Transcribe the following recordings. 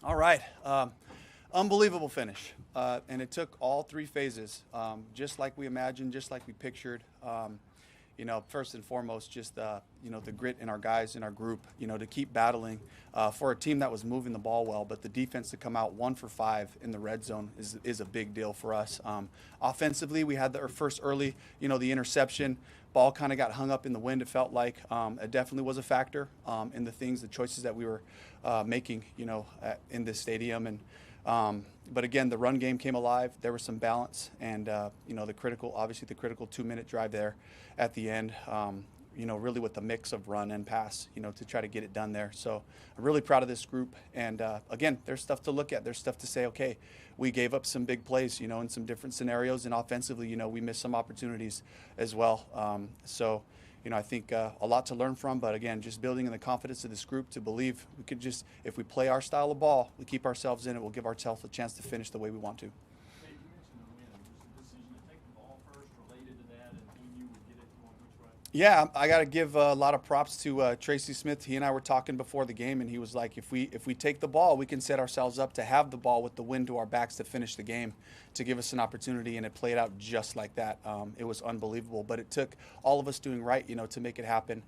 All right. Unbelievable finish. And it took all three phases, just like we imagined, just like we pictured. First and foremost, just the grit in our guys in our group, to keep battling for a team that was moving the ball well, but the defense to come out 1 for 5 in the red zone is a big deal for us. Offensively, we had our first early, the interception. Ball kind of got hung up in the wind, it felt like. It definitely was a factor in the choices that we were making, in this stadium. And but again, the run game came alive. There was some balance, and the critical 2-minute drive there at the end. really with the mix of run and pass, to try to get it done there. So I'm really proud of this group. And again, there's stuff to look at. There's stuff to say, okay, we gave up some big plays, in some different scenarios. And offensively, we missed some opportunities as well. So I think a lot to learn from. But again, just building in the confidence of this group to believe we could just, if we play our style of ball, we keep ourselves in it, we'll give ourselves a chance to finish the way we want to. Yeah, I got to give a lot of props to Tracy Smith. He and I were talking before the game, and he was like, if we take the ball, we can set ourselves up to have the ball with the wind to our backs to finish the game, to give us an opportunity, and it played out just like that. It was unbelievable, but it took all of us doing right, to make it happen.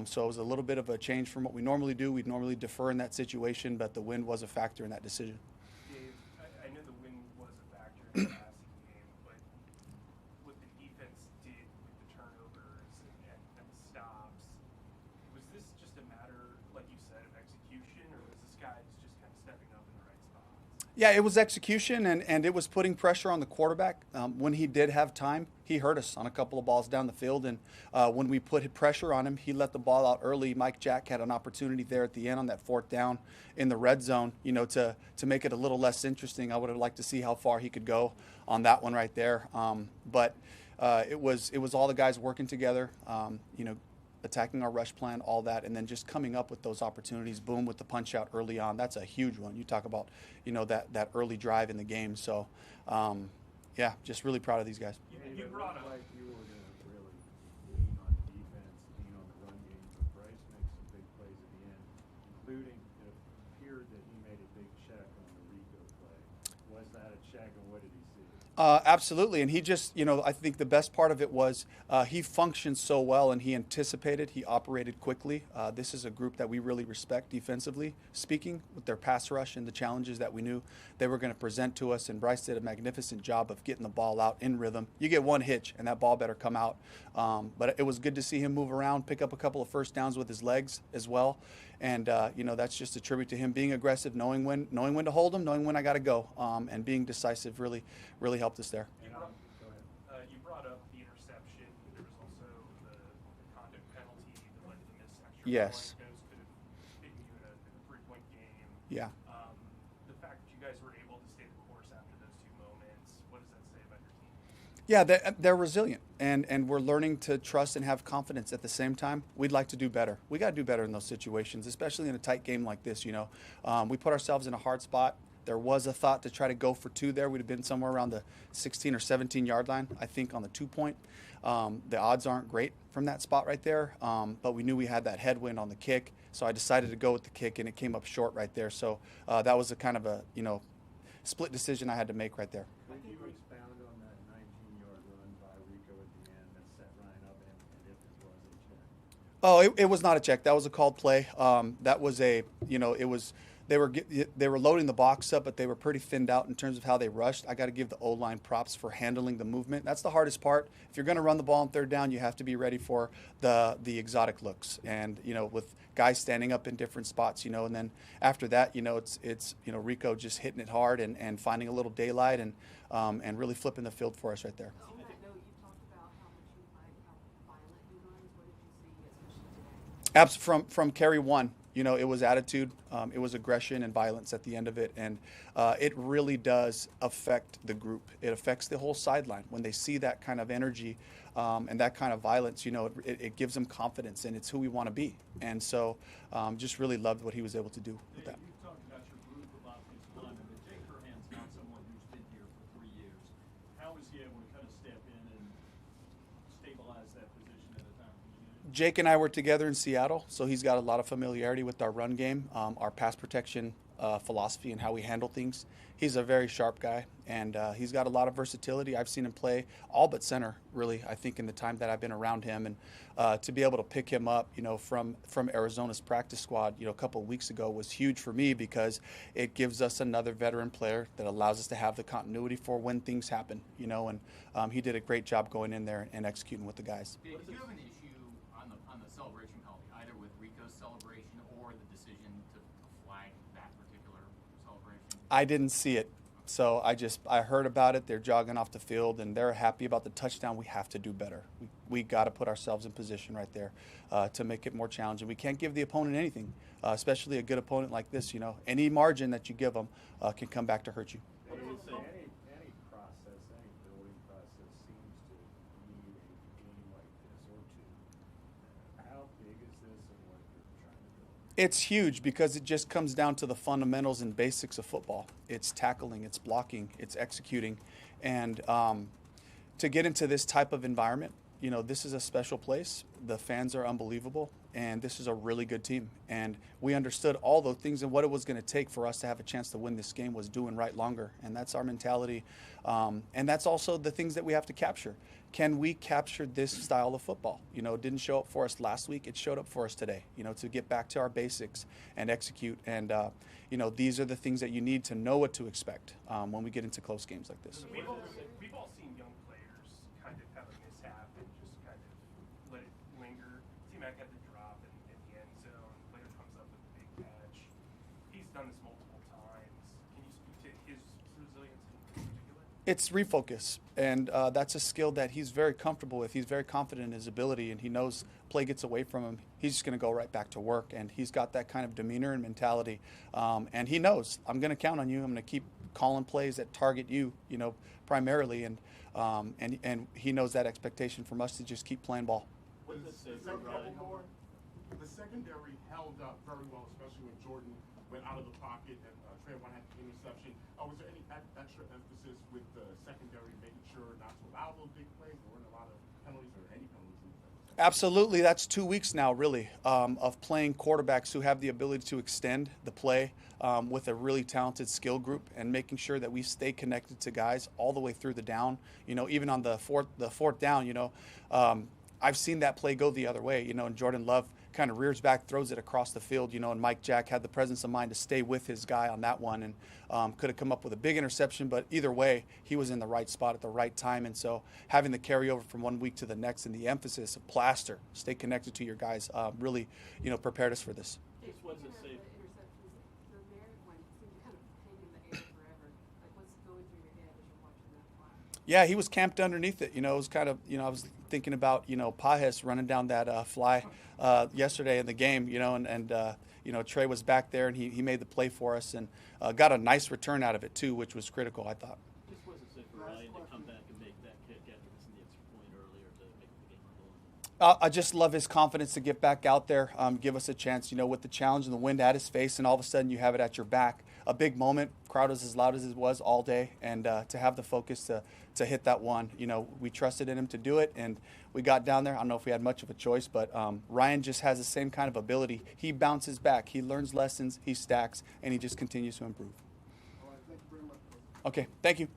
So it was a little bit of a change from what we normally do. We'd normally defer in that situation, but the wind was a factor in that decision. Dave, I know the wind was a factor in the passing game, but what the defense did with the turnovers and the stops, was this just a matter, like you said, of execution, or was this guys just kind of stepping up in the right spots? Yeah, it was execution, and it was putting pressure on the quarterback. When he did have time, he hurt us on a couple of balls down the field, and when we put pressure on him, he let the ball out early. Mike Jack had an opportunity there at the end on that fourth down in the red zone, to make it a little less interesting. I would have liked to see how far he could go on that one right there. But it was all the guys working together, attacking our rush plan, all that, and then just coming up with those opportunities. Boom, with the punch out early on. That's a huge one. You talk about, that early drive in the game. So, yeah, just really proud of these guys. You brought up like you were going to really lean on defense, lean on the run game, but Bryce makes some big plays at the end, including it appeared that he made a big check on the Rico play. Was that a check, and what did he see? Absolutely, and he just, I think the best part of it was he functioned so well, and he anticipated, he operated quickly. This is a group that we really respect defensively speaking, with their pass rush and the challenges that we knew they were going to present to us, and Bryce did a magnificent job of getting the ball out in rhythm. You get one hitch, and that ball better come out. But it was good to see him move around, pick up a couple of first downs with his legs as well, and that's just a tribute to him being aggressive, knowing when to hold him, knowing when I got to go, and being decisive really helped us there. You brought up the interception. There was also the conduct penalty that led to the missed extra Yes. point. Those could have hit you in a 3-point game. Yeah. The fact that you guys were able to stay the course after those two moments, what does that say about your team? Yeah, they're resilient, and we're learning to trust and have confidence at the same time. We'd like to do better. We got to do better in those situations, especially in a tight game like this. We put ourselves in a hard spot. There was a thought to try to go for two there. We'd have been somewhere around the 16 or 17 yard line, I think, on the 2-point. The odds aren't great from that spot right there, but we knew we had that headwind on the kick, so I decided to go with the kick, and it came up short right there. So that was a kind of a split decision I had to make right there. Could you expound on that 19-yard run by Rico at the end that set Ryan up, and if it was a check? Oh, it was not a check. That was a called play. That was it was. They were loading the box up, but they were pretty thinned out in terms of how they rushed. I got to give the O-line props for handling the movement. That's the hardest part. If you're going to run the ball on third down, you have to be ready for the exotic looks, and with guys standing up in different spots, and then after that, it's Rico just hitting it hard and finding a little daylight and really flipping the field for us right there. On that note, you talked about how much you like how violent he runs. What did you see, especially today? From carry one, it was attitude, it was aggression and violence at the end of it, and it really does affect the group. It affects the whole sideline when they see that kind of energy and that kind of violence. It gives them confidence, and it's who we want to be. And so, just really loved what he was able to do with that. You've talked about your group of offensive linemen, but Jake Curhan's not someone who's been here for 3 years. How is he able to kind of step in and stabilize that position at a time? Jake and I were together in Seattle, so he's got a lot of familiarity with our run game, our pass protection philosophy, and how we handle things. He's a very sharp guy, and he's got a lot of versatility. I've seen him play all but center, really, I think, in the time that I've been around him. And to be able to pick him up, from Arizona's practice squad, a couple of weeks ago was huge for me, because it gives us another veteran player that allows us to have the continuity for when things happen, and he did a great job going in there and executing with the guys. Did you have an issue on the celebration penalty, either with Rico's celebration or the decision to flag that particular celebration? I didn't see it. So I heard about it. They're jogging off the field, and they're happy about the touchdown. We have to do better. We got to put ourselves in position right there to make it more challenging. We can't give the opponent anything, especially a good opponent like this. You know, any margin that you give them can come back to hurt you. Any process, any building process seems to need a game like this or two. How big is this and what you're trying to build? It's huge because it just comes down to the fundamentals and basics of football. It's tackling, it's blocking, it's executing. And to get into this type of environment, you know, this is a special place. The fans are unbelievable, and this is a really good team. And we understood all those things and what it was going to take for us to have a chance to win this game was doing right longer. And that's our mentality. And that's also the things that we have to capture. Can we capture this style of football? You know, it didn't show up for us last week. It showed up for us today, you know, to get back to our basics and execute. And, you know, these are the things that you need to know what to expect when we get into close games like this. We've all seen young players kind of have a mishap and just kind of let it linger. T-Mac had the drop in the end zone. Player comes up with a big catch. He's done this multiple times. Can you speak to his resilience in particular? It's refocus, and that's a skill that he's very comfortable with. He's very confident in his ability, and he knows play gets away from him, he's just going to go right back to work. And he's got that kind of demeanor and mentality, and he knows I'm going to count on you. I'm going to keep calling plays that target you, you know, primarily, and he knows that expectation from us to just keep playing ball. What does it say for Ryan? The secondary held up very well, especially when Jordan went out of the pocket and Trey White had the interception. Was there any extra emphasis with the secondary, making sure not to allow those big plays? There weren't a lot of penalties or any penalties in the second. Absolutely. That's 2 weeks now, really, of playing quarterbacks who have the ability to extend the play with a really talented skill group, and making sure that we stay connected to guys all the way through the down. You know, even on the fourth down, you know, I've seen that play go the other way, you know, and Jordan Love kind of rears back, throws it across the field, you know, and Mike Jack had the presence of mind to stay with his guy on that one, and could have come up with a big interception, but either way, he was in the right spot at the right time. And so having the carryover from 1 week to the next and the emphasis of plaster, stay connected to your guys, really, you know, prepared us for this. Just was it safe? The interceptions, the Merritt one seemed to kind of hang in the air forever. Like, what's going through your head as you're watching that fly? Yeah, he was camped underneath it. You know, it was kind of, you know, I was thinking about, you know, Pajes running down that fly yesterday in the game, you know, and you know, Trey was back there, and he made the play for us, and got a nice return out of it too, which was critical, I thought. Just was it safe for Ryan to come back and make that kick after missing the extra point earlier to make the game a little? I just love his confidence to get back out there, give us a chance, you know, with the challenge and the wind at his face, and all of a sudden you have it at your back. A big moment. Crowd was as loud as it was all day, and to have the focus to hit that one, you know, we trusted in him to do it, and we got down there. I don't know if we had much of a choice, but Ryan just has the same kind of ability. He bounces back. He learns lessons. He stacks, and he just continues to improve. All right, thank you very much. Okay, thank you.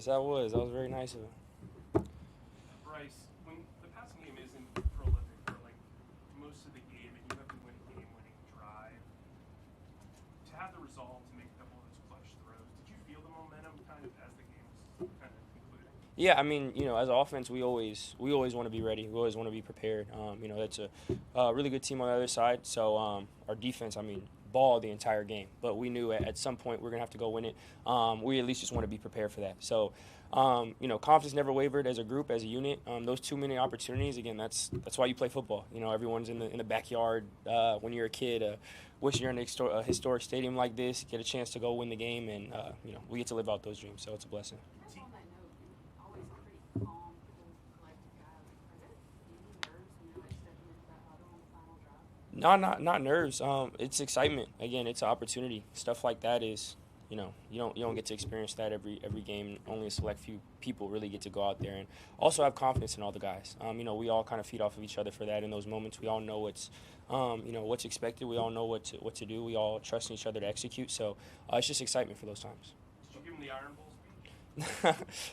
That was very nice of him. Bryce, when the passing game isn't prolific for like most of the game, and you have to win a game-winning drive, to have the resolve to make a couple of those clutch throws, did you feel the momentum kind of as the game was kind of concluding? Yeah, I mean, as an offense, we always want to be ready. We always want to be prepared. That's a really good team on the other side. So our defense, ball the entire game. But we knew at some point we're going to have to go win it. We at least just want to be prepared for that. So, confidence never wavered as a group, as a unit. Those 2 minute opportunities, again, that's why you play football. Everyone's in the backyard when you're a kid. Wish you're in a historic stadium like this, get a chance to go win the game, and we get to live out those dreams. So it's a blessing. On that note, you're always a pretty calm, cool, collected guy. Are there any nerves, like stepping into that huddle on the final drive? No, not nerves. It's excitement. Again, it's an opportunity. Stuff like that is, you don't get to experience that every game. Only a select few people really get to go out there and also have confidence in all the guys. We all kind of feed off of each other for that in those moments. We all know what's expected. We all know what to do. We all trust in each other to execute. So it's just excitement for those times. Did you give him the Iron Bowl speech?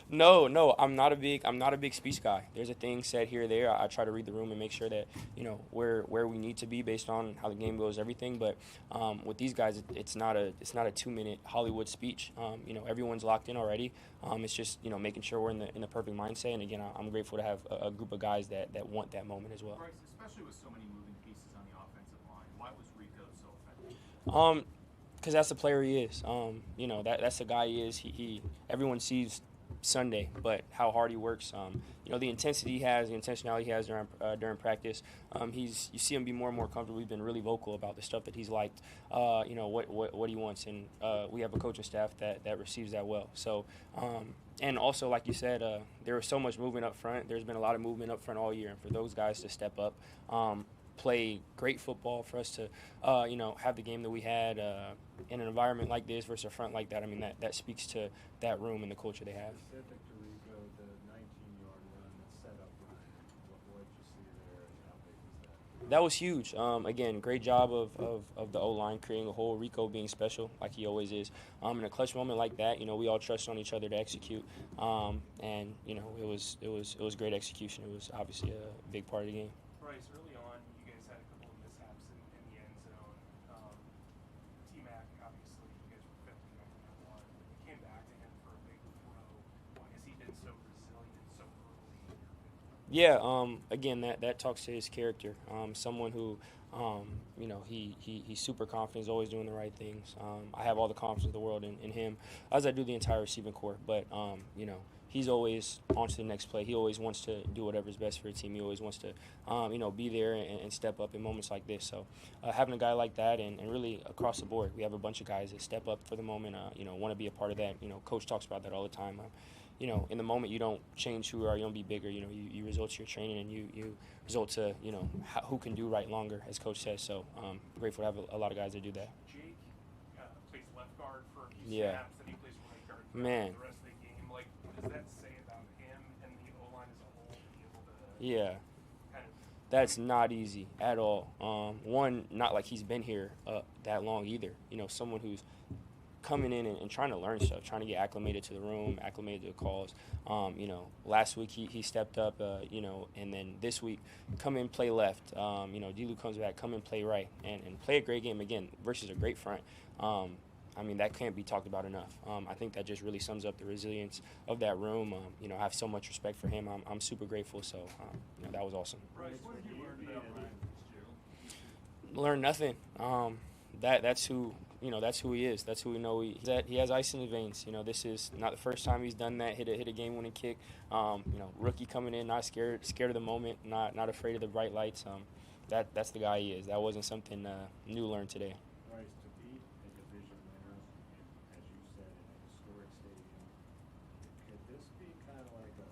No, I'm not a big speech guy. There's a thing said here or there. I try to read the room and make sure that where we need to be based on how the game goes, everything. But with these guys, it's not a 2-minute Hollywood speech. Everyone's locked in already. It's just making sure we're in the perfect mindset. And again, I'm grateful to have a group of guys that want that moment as well. Bryce, especially with so many moving pieces on the offensive line, why was Rico so effective? Because that's the player he is. That's the guy he is. He everyone sees Sunday, but how hard he works. The intensity he has, the intentionality he has during practice. You see him be more and more comfortable. We've been really vocal about the stuff that he's liked. What he wants, and we have a coaching staff that receives that well. So, and also like you said, there was so much movement up front. There's been a lot of movement up front all year, and for those guys to step up. Play great football for us to, have the game that we had in an environment like this versus a front like that. I mean, that speaks to that room and the culture they have. Specific to Rico, the 19-yard run, the setup run, what did you see there, and how big was that? That was huge. Again, great job of the O-line creating a hole. Rico being special like he always is. In a clutch moment like that, we all trust on each other to execute. And it was great execution. It was obviously a big part of the game. Bryce, early on, you guys had a couple of mishaps in the end zone. T-Mac, obviously, you guys were 50 on that one. You came back to him for a big throw. Why has he been so resilient so early in your career? Yeah, again, that talks to his character. Someone who, he's super confident, he's always doing the right things. I have all the confidence in the world in him, as I do the entire receiving corps. But, he's always on to the next play. He always wants to do whatever's best for the team. He always wants to, be there and step up in moments like this. So having a guy like that and really across the board, we have a bunch of guys that step up for the moment, want to be a part of that. Coach talks about that all the time. In the moment, you don't change who you are. You don't be bigger. You result to your training and you result to, who can do right longer, as Coach says. So grateful to have a lot of guys that do that. Jake plays left guard for a few Yeah. snaps, and he plays right guard for Man. the rest of the game. Like, what does that say about him and the O-line as a whole to be able to Yeah. kind of That's not easy at all. One, not like he's been here that long either. Someone who's coming in and trying to learn stuff, trying to get acclimated to the room, acclimated to the calls. Last week he stepped up, and then this week come in, play left. D-Lou comes back, come in, play right, and play a great game again versus a great front. That can't be talked about enough. I think that just really sums up the resilience of that room. I have so much respect for him. I'm super grateful. So, that was awesome. Bryce, what have you learned about Ryan Fitzgerald? Learn nothing. That's who he is. That's who we know he has ice in his veins. This is not the first time he's done that. Hit a game-winning kick. Rookie coming in, not scared of the moment, not afraid of the bright lights. That's the guy he is. That wasn't something new learned today. Bryce, to beat a division winner, as you said, in a historic stadium, could this be kind of like a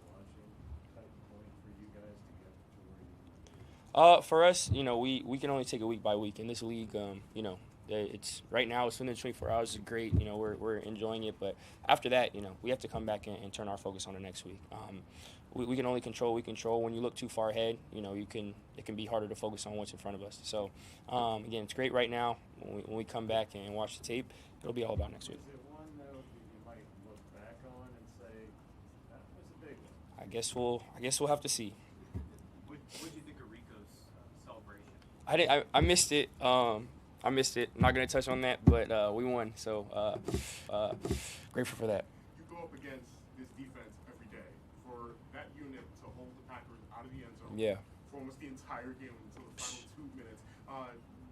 launching type point for you guys to get to where you want to be? For us, we can only take it week by week in this league. It's right now it's within 24 hours is great. We're enjoying it, but after that, we have to come back and turn our focus on the next week. We can only control what we control. When you look too far ahead, it can be harder to focus on what's in front of us. So again, it's great right now. When we come back and watch the tape, it'll be all about next week. Is it one though that you might look back on and say that was a big one? I guess we'll have to see. What did you think of Rico's celebration? I missed it. I missed it. Not going to touch on that, but we won. So grateful for that. You go up against this defense every day. For that unit to hold the Packers out of the end zone Yeah. for almost the entire game until the final 2 minutes,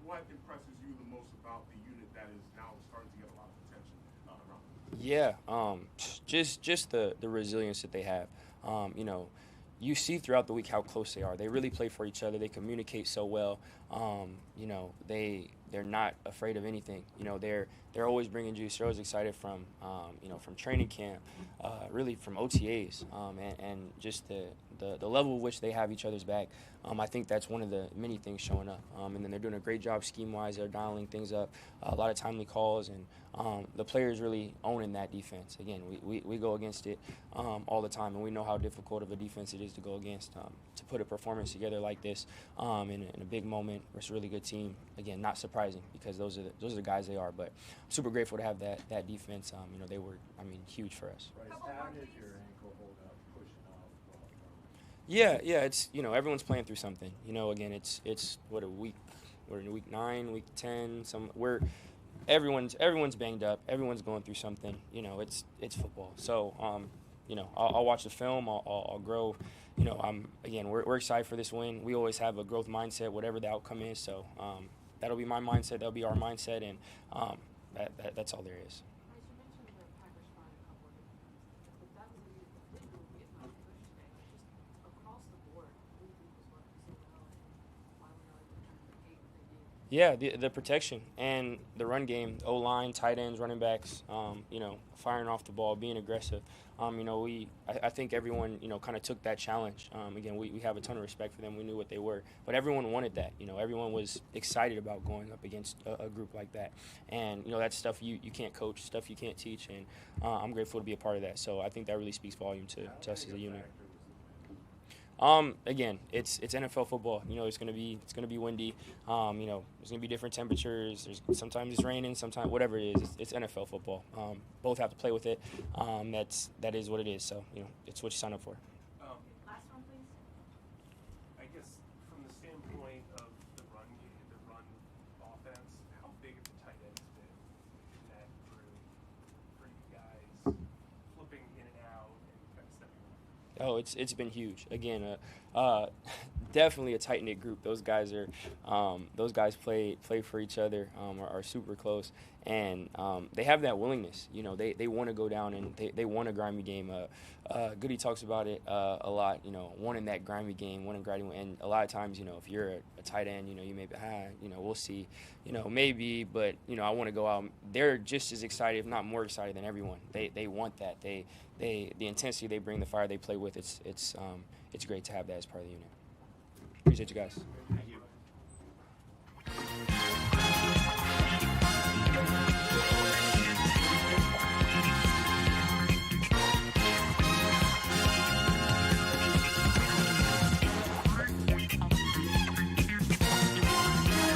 what impresses you the most about the unit that is now starting to get a lot of attention around them? Yeah. Just the resilience that they have. You see throughout the week how close they are. They really play for each other. They communicate so well. They're not afraid of anything. They're always bringing juice. They're always excited from training camp, really from OTAs, and just the level of which they have each other's back. I think that's one of the many things showing up. And then they're doing a great job scheme-wise. They're dialing things up, a lot of timely calls, and the players really owning that defense. Again, we go against it all the time, and we know how difficult of a defense it is to go against. To put a performance together like this in a big moment versus a really good team, again, not surprising because those are the guys they are. But I'm super grateful to have that defense. They were, huge for us. Bryce, Couple how more, did please. your ankle hold up pushing off? Yeah, it's everyone's playing through something. Again, it's what we're in week 9, week 10. Everyone's banged up. Everyone's going through something. It's football. So I'll watch the film. I'll grow. We're excited for this win. We always have a growth mindset, whatever the outcome is. So that'll be my mindset. That'll be our mindset, and that's all there is. Bryce, you mentioned the Packers trying a couple of different things, but that was a particular Vietnam push today. Just across the board, who do you think was working so well, and why were they able to kind of create what they did? Yeah, the protection and the run game, O-line, tight ends, running backs, firing off the ball, being aggressive. I think everyone, kind of took that challenge. Again, we have a ton of respect for them. We knew what they were. But everyone wanted that. Everyone was excited about going up against a group like that. And, that's stuff you can't coach, stuff you can't teach. And I'm grateful to be a part of that. So I think that really speaks volume to us as a unit. Again, it's NFL football. It's gonna be windy. There's gonna be different temperatures. Sometimes it's raining, sometimes whatever it is. It's NFL football. Both have to play with it. That is what it is. So it's what you sign up for. Last one, please. I guess from the standpoint of the run game, the run offense, how big have the tight ends been in that group for you guys, flipping in and out and kind of stepping up? Oh, it's been huge. Again, definitely a tight knit group. Those guys play for each other. Are super close, and they have that willingness. They want to go down and they want a grimy game. Goody talks about it a lot. Wanting that grimy game, wanting grimy, and a lot of times, if you're a tight end, you may be, we'll see, maybe, but I want to go out. They're just as excited, if not more excited than everyone. They want that. The intensity they bring, the fire they play with. It's great to have that as part of the unit. Appreciate you guys. Thank you.